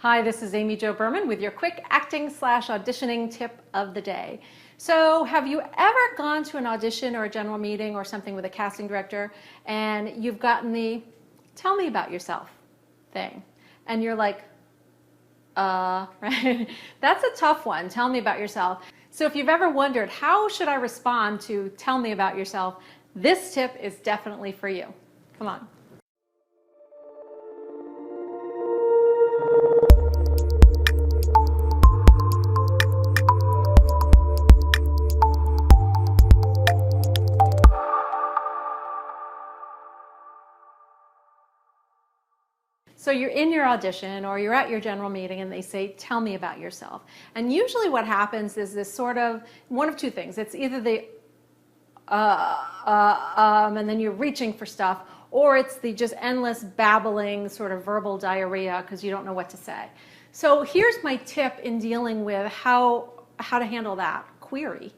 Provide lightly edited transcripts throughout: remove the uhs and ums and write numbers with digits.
Hi, this is Amy Jo Berman with your quick acting/auditioning tip of the day. So have you ever gone to an audition or a general meeting or something with a casting director and you've gotten the tell me about yourself thing and you're like, right? That's a tough one. Tell me about yourself. So if you've ever wondered, how should I respond to tell me about yourself? This tip is definitely for you. Come on. So you're in your audition or you're at your general meeting and they say, tell me about yourself. And usually what happens is this sort of one of two things. It's either the and then you're reaching for stuff, or it's the just endless babbling sort of verbal diarrhea because you don't know what to say. So here's my tip in dealing with how to handle that query,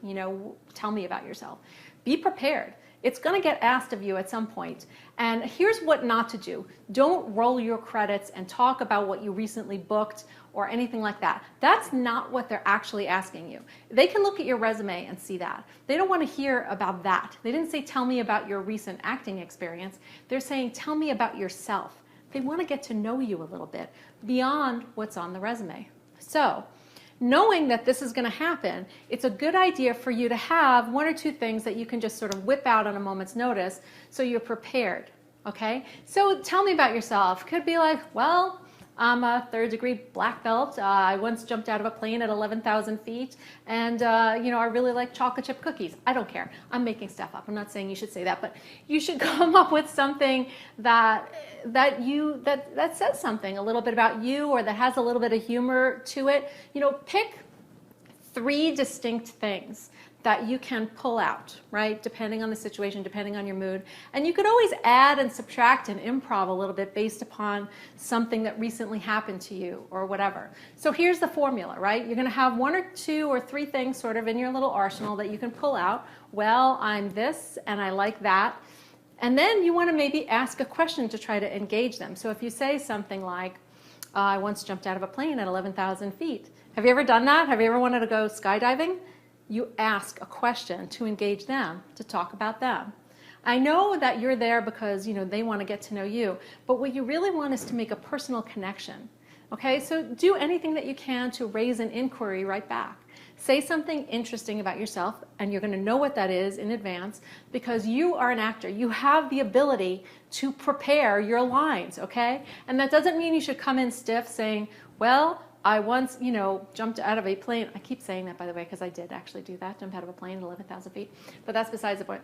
tell me about yourself. Be prepared. It's going to get asked of you at some point. And here's what not to do. Don't roll your credits and talk about what you recently booked or anything like that. That's not what they're actually asking you. They can look at your resume and see that. They don't want to hear about that. They didn't say, tell me about your recent acting experience. They're saying, tell me about yourself. They want to get to know you a little bit beyond what's on the resume. So, knowing that this is going to happen, it's a good idea for you to have one or two things that you can just sort of whip out on a moment's notice so you're prepared, okay? So tell me about yourself. Could be like, well, I'm a third-degree black belt. I once jumped out of a plane at 11,000 feet, and I really like chocolate chip cookies. I don't care. I'm making stuff up. I'm not saying you should say that, but you should come up with something that says something a little bit about you, or that has a little bit of humor to it. Pick 3 distinct things that you can pull out, right? Depending on the situation, depending on your mood. And you could always add and subtract and improv a little bit based upon something that recently happened to you or whatever. So here's the formula, right? You're gonna have 1 or 2 or 3 things sort of in your little arsenal that you can pull out. Well, I'm this and I like that. And then you wanna maybe ask a question to try to engage them. So if you say something like, I once jumped out of a plane at 11,000 feet. Have you ever done that? Have you ever wanted to go skydiving? You ask a question to engage them, to talk about them. I know that you're there because they want to get to know you, but what you really want is to make a personal connection. Okay, so do anything that you can to raise an inquiry right back. Say something interesting about yourself, and you're going to know what that is in advance because you are an actor. You have the ability to prepare your lines, okay? And that doesn't mean you should come in stiff saying, well, I once, jumped out of a plane. I keep saying that, by the way, because I did actually do that, jump out of a plane at 11,000 feet. But that's besides the point.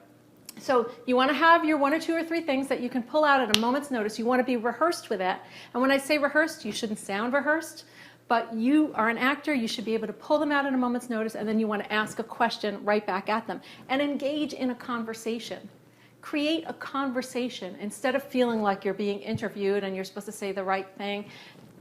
So you want to have your 1 or 2 or 3 things that you can pull out at a moment's notice. You want to be rehearsed with it. And when I say rehearsed, you shouldn't sound rehearsed. But you are an actor. You should be able to pull them out at a moment's notice. And then you want to ask a question right back at them. And engage in a conversation. Create a conversation. Instead of feeling like you're being interviewed and you're supposed to say the right thing,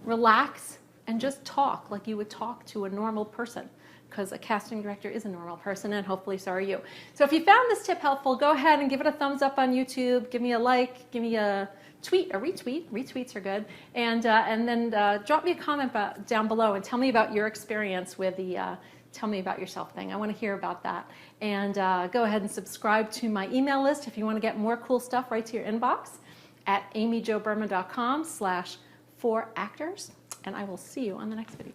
relax. And just talk like you would talk to a normal person, because a casting director is a normal person, and hopefully so are you. So if you found this tip helpful, go ahead and give it a thumbs up on YouTube, give me a like, give me a tweet, a retweet. Retweets are good. And then drop me a comment down below and tell me about your experience with the tell me about yourself thing. I want to hear about that. And go ahead and subscribe to my email list if you want to get more cool stuff right to your inbox at amyjoberman.com/4actors. And I will see you on the next video.